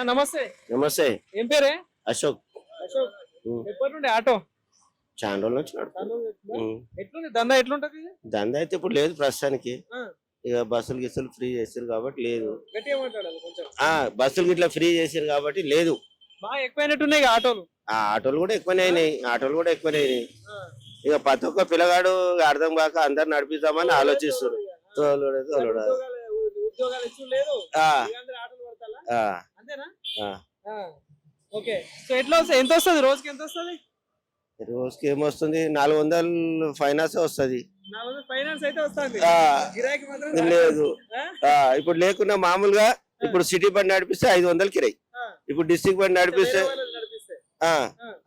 నమస్తే. నమస్తే. ఏం పేరే? అశోక్. అశోక్. ఉమ్. ఎప్పటి నుండి ఆటో? చాలా రోజుల నుంచి నడుపుతున్నా. ఎట్లుంది దందా, ఎట్లుంటది ఇది? దందా అయితే ఇప్పుడు లేదు ప్రస్తుతానికి. ఆ, ఇక బస్సులు గిస్సులు ఫ్రీ చేసారు కాబట్టి లేదు. గట్టిగా మాట్లాడాలి కొంచెం. బస్సులు గిట్లా ఫ్రీ చేసారు కాబట్టి లేదు. బాగా ఎక్కువైనట్టున్నాయి ఇక ఆటోలు. ఆటోలు కూడా ఎక్కువనే అయినాయి. ఆ, ఇక ప్రతి ఒక్క పిల్లగాడు అర్థం కాక అందరు నడిపిద్దామని ఆలోచిస్తారు. తోలుడే తోలుడా. ఉద్యోగాలు ఇచ్చుడు లేదు. ఆ, వీళ్ళందరూ ఆటోలు పడతారా? ఆ, అంతేనా? ఆ. ఆ, ఓకే. సో ఎట్లా వస్తుంది? ఎంత వస్తుంది రోజుకి? ఎంత వస్తుంది? రోజుకి ఏమొస్తుంది, 400 ఫైనాన్స్ వస్తుంది. 400 ఫైనాన్స్ అయితే వస్తుంది. ఆ, గిరాకీ మాత్రం లేదు. ఆ? ఇప్పుడు లేకున్నా మామూలుగా ఇప్పుడు సిటీ బండి నడిపిస్తే 500 కిరాయి. ఆ. ఇప్పుడు డిస్ట్రిక్ట్ బండి నడిపిస్తే వేరే వాళ్ళని నడిపిస్తే.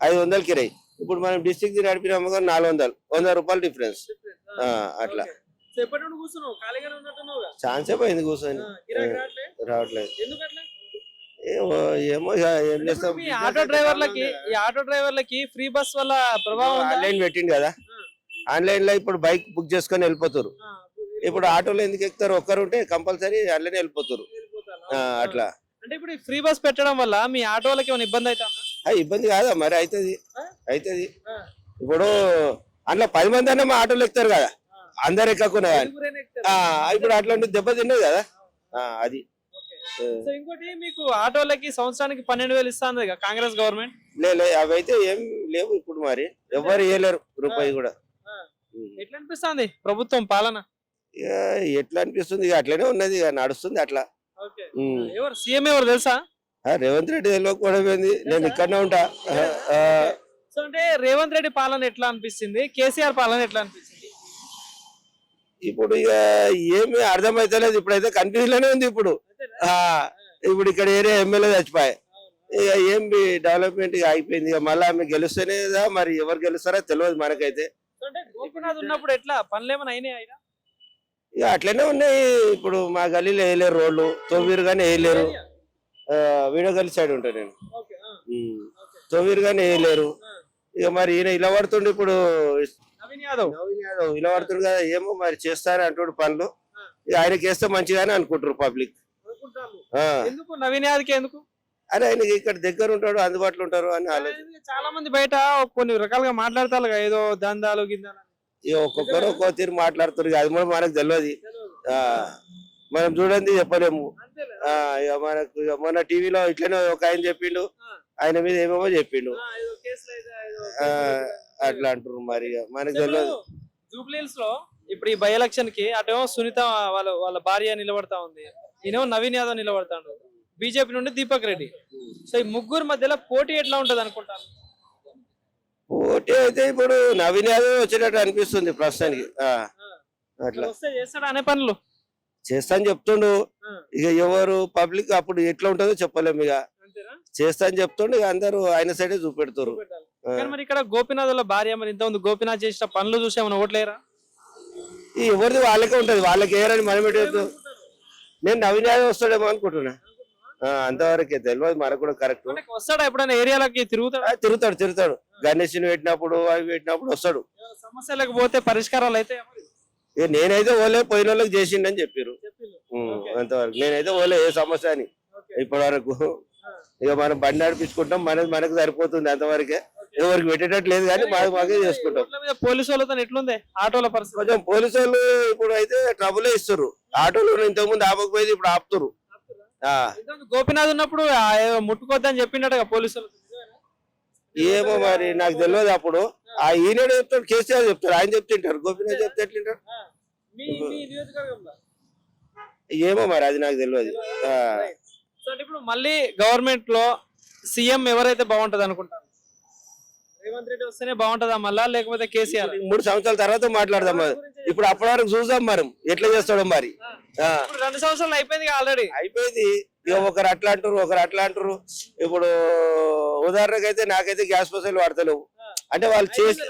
500 కిరాయి. ఇప్పుడు మనం డిస్ట్రిక్ట్ నడిపినాము 400, 100 రూపాయలు డిఫరెన్స్. ఆ, అట్లా ఓకే. సో ఎప్పటి నుండి కూర్చున్నావు? ఖాళీగానే ఉన్నట్టున్నావుగా? ఛాన్సే పోయింది కూర్చొని. గిరాకీ రావట్లే? రావట్లేదు. ఎందుకు అట్లా? ఏమో ఏమో ఇక ఏం చేస్తాం. ఈ ఆటో డ్రైవర్లకి ఫ్రీ బస్ వల్ల ప్రభావం ఉందా? ఆన్లైన్ పెట్టిండు కదా, ఆన్లైన్ లో ఇప్పుడు బైక్ బుక్ చేసుకొని వెళ్ళిపోతారు. ఆ, ఇప్పుడు ఆటోలో ఎందుకు ఎక్కుతారు? ఒక్కరు ఉంటే కంపల్సరీ ఆన్లైన్ వెళ్ళిపోతారు. వెళ్ళిపోతాను. అట్లా అంటే ఇప్పుడు ఫ్రీ బస్ పెట్టడం వల్ల మీ ఆటోలకి ఏమైనా ఇబ్బంది అవుతుందా? ఇబ్బంది కాదా మరి? అవుతుంది. ఆ, ఇప్పుడు అందులో 10 మంది అన్న మా ఆటోలో ఎక్కుతారు కదా, ఆ. అందరు ఎక్కకున్నా కానీ. నలుగురైనా ఎక్కుతారు. ఇప్పుడు అట్లాంటి దెబ్బ తిన్నది కదా. అది ఓకే. సో ఇంకోటి, మీకు ఆటోలకి సంవత్సరానికి 12,000 ఇస్తాను కాంగ్రెస్ గవర్నమెంట్. లే అవి అయితే ఏం లేవు ఇప్పుడు. మరి ఎవరు ఇవ్వలేరు రూపాయి కూడా. ఆ. ఎట్లా అనిపిస్తుంది ప్రభుత్వం పాలన? ఇక ఎట్లా అనిపిస్తుంది, ఇక అట్లనే ఉన్నది, ఇక నడుస్తుంది అట్లా. ఓకే. ఉమ్. ఎవరు సీఎం ఎవరు తెలుసా? రేవంత్ రెడ్డి తెలియకపోవడమేంది, నేను ఇక్కడనే ఉంటా. సో అంటే రేవంత్ రెడ్డి పాలన ఎట్లా అనిపిస్తుంది, కేసీఆర్ పాలన ఎట్లా అనిపిస్తుంది? ఇప్పుడు ఇక ఏమి అర్థమైతలేదు. ఇప్పుడైతే కన్ఫ్యూజన్ లోనే ఉంది ఇప్పుడు. ఇప్పుడు ఇక్కడ ఏరియా ఎమ్మెల్యే చచ్చిపోయాయి. ఇక ఏం డెవలప్మెంట్ ఇక అయిపోయింది. ఇక మళ్ళీ ఆమె గెలుస్తేనే కదా, మరి ఎవరు గెలుస్తారో తెలియదు మనకైతే. సో అంటే గోపీనాథ్ ఉన్నప్పుడు ఎట్లా పనులు ఏమైనా అయినాయి ఆయన? ఇక అట్లనే ఉన్నాయి. ఇప్పుడు మా గల్లీలో వేయలేరు రోడ్లు, తొవ్వీరు కానీ వేయలేరు. వీడియో గల్లీ సైడ్ ఉంటా నేను. ఓకే. తొవ్వీరు కానీ వేయలేరు. ఇక మరి ఈయన ఇలా పడుతుండే ఇప్పుడు నవీన్ యాదవ్ ఇలా పడుతుండు కదా, ఏమో మరి చేస్తారని అంటుండు పనులు. ఇక ఆయనకి వేస్తే మంచిగానే అనుకుంటారు పబ్లిక్. అనుకుంటారు. ఎందుకు నవీన్ యాదవ్కి ఎందుకు? అరే ఆయనకి ఇక్కడ దగ్గర ఉంటాడు, అందుబాటులో ఉంటారు అని ఆలోచన. చాలా మంది బయట కొన్ని రకాలుగా మాట్లాడతారు కదా, ఏదో దందాలు గిందాలు. ఇక ఒక్కొక్కరు ఒక్కో తీరు మాట్లాడుతారు. ఇక అది కూడా మనకు తెలియదు. మనం చూడండి చెప్పలేము. ఇక మనకు ఇక మొన్న టీవీలో ఇట్లనే ఒక ఆయన చెప్పిండు, ఆయన మీద ఏమేమో చెప్పిండు. అట్లా అంటారు. మరి మనకు తెలియదు. జూబ్లీహిల్స్ లో ఇప్పుడు ఈ బై ఎలక్షన్ కి అటేమో సునీత వాళ్ళ భార్య నిలబడతా ఉంది, ఈయనేమో నవీన్ యాదవ్ నిలబడతాడు, బీజేపీ నుండి దీపక్ రెడ్డి. సో ఈ ముగ్గురు మధ్యలో పోటీ ఎట్లా ఉంటది అనుకుంటాను? పోటీ అయితే ఇప్పుడు నవీన్ యాదవ్ వచ్చేటట్టు అనిపిస్తుంది ప్రస్తుతానికి. అట్లా వస్తే చేస్తాడు అనే పనులు చేస్తాను చెప్తుండు. ఇక ఎవరు పబ్లిక్ అప్పుడు ఎట్లా ఉంటుందో చెప్పలేము. ఇక చేస్తా అని చెప్తుండు, ఇక అందరూ ఆయన సైడే చూపెడతారు. కానీ మరి ఇక్కడ గోపీనాథ్ వాళ్ళ భార్య, మరి ఇంత ఉంది గోపీనాథ్ చేసిన పనులు చూసి ఏమైనా ఓట్లేరా? ఈ ఎవరిది వాళ్ళకే ఉంటది, వాళ్ళకి ఏరని మనం ఎటు. నేను నవీన్ యాదవ్ వస్తాడేమో అనుకుంటున్నా. అంతవరకే తెలియదు మనకు కూడా కరెక్ట్. వస్తాడా ఎప్పుడైనా ఏరియాలకి? తిరుగుతాడు. గణేష్ పెట్టినప్పుడు అవి పెట్టినప్పుడు వస్తాడు. సమస్యలకు పోతే పరిష్కారాలు అయితే ఇక నేనైతే ఓలే పోయిన వాళ్ళకి చేసిండని చెప్పారు. అంతవరకు నేనైతే ఓలే ఏ సమస్య అని ఇప్పటి వరకు. ఇక మనం బండి నడిపించుకుంటాం, మనకు సరిపోతుంది అంతవరకే. ఎవరికి పెట్టేటట్టు లేదు కానీ మాకే చేసుకుంటాం. పోలీసు వాళ్ళతో ఎట్లుంది ఆటోల పరిస్థితి? కొంచెం పోలీసు వాళ్ళు ఇప్పుడు అయితే ట్రబులే ఇస్తారు. ఆటోలు ఇంతకుముందు ఆపకపోయేది, ఇప్పుడు ఆపుతారు. గోపీనాథ్ ఉన్నప్పుడు ముట్టుకోద్దని చెప్పిండట పోలీసులు. ఏమో మరి నాకు తెలియదు. అప్పుడు ఈయన చెప్తాడు, కేసీఆర్ చెప్తాడు, ఆయన చెప్తుంటారు. గోపీనాథ్ చెప్తే ఎట్లుంటారు ఏమో మరి అది నాకు తెలియదు. ఇప్పుడు మళ్ళీ గవర్నమెంట్ లో సీఎం ఎవరైతే బాగుంటది అనుకుంటారు? రేవంత్ రెడ్డి వస్తేనే బాగుంటదా మళ్ళా, లేకపోతే కేసీఆర్? 3 సంవత్సరాల తర్వాత మాట్లాడదాం. ఇప్పుడు అప్పటి వరకు చూద్దాం మనం ఎట్లా చేస్తాడు. మరి 2 సంవత్సరాలు అయిపోయింది ఆల్రెడీ. అయిపోయింది. ఇక ఒకరు అట్లా అంటారు, ఒకరు అట్లా అంటారు. ఇప్పుడు ఉదాహరణకు అయితే నాకైతే గ్యాస్ పైసలు పడతలేవు. అంటే వాళ్ళు చేసి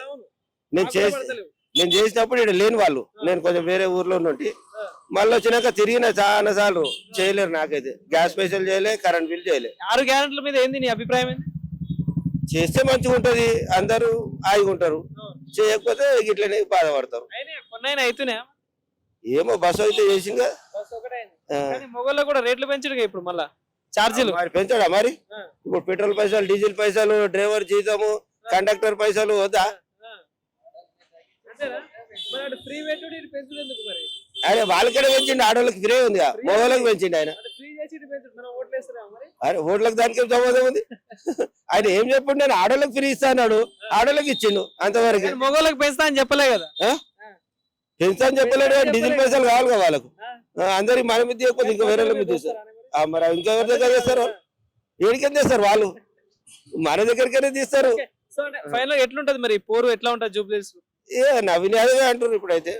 నేను చేసినప్పుడు ఇక్కడ లేని వాళ్ళు, నేను కొంచెం వేరే ఊర్లో నుండి మళ్ళీ వచ్చినాక తిరిగిన చాలా సార్లు చేయలేరు. నాకైతే గ్యాస్ పైసలు చేయలే, కరెంట్ బిల్ చేయలే. 6 గ్యారెంటీల మీద ఏంది నీ అభిప్రాయం? ఏంది? చేస్తే మంచిగా ఉంటది, అందరూ హాయిగా ఉంటారు. చేయకపోతే ఇట్లనే బాధపడతారు. ఏమో బస్సు అయితే చేసింది. మొగల్లో కూడా రేట్లు పెంచడు ఇప్పుడు మళ్ళా. ఛార్జీలు మరి పెంచాడా మరి ఆ. ఇప్పుడు పెట్రోల్ పైసలు డీజిల్ పైసలు డ్రైవర్ జీతము కండక్టర్ పైసలు వద్దా అంతేనా మరి అటు ఫ్రీ పెట్టుడు ఇటు పెంచుడు ఎందుకు మరి ఆయన వాళ్ళకడే పెంచిండు ఆడోళ్ళకి ఫ్రీ ఉంది మగవాళ్ళకి పెంచిండు ఆయన అంటే ఫ్రీ చేసి ఇటు పెంచుడు మనం ఓట్లు వేస్తారా మరి అరే ఓట్లకు దానికి సంబంధం ఉంది ఆయన ఏం చెప్పుడు నేను ఆడోళ్ళకి ఫ్రీ ఇస్తా అన్నాడు ఆడోళ్ళకి ఇచ్చిండు అంతవరకు కానీ మగవాళ్ళకి పెంచుతా అని చెప్పలే కదా పెంచా అని చెప్పలేడు కానీ డీజిల్ పైసలు కావాలి కదా వాళ్ళకు అందరికి మన మీద చేయకపోతే ఇంకా వేరే మీద చేస్తారు మరి ఇంకెవరి దగ్గర చేస్తారు ఏడికేం చేస్తారు వాళ్ళు మన దగ్గరికైనా తీస్తారు సో అంటే ఫైనల్ ఎట్లుంటది మరి పోరు ఎట్లా ఉంటది జూబ్లీస్ ఏ నవీన్ యాదవే అంటారు ఇప్పుడైతే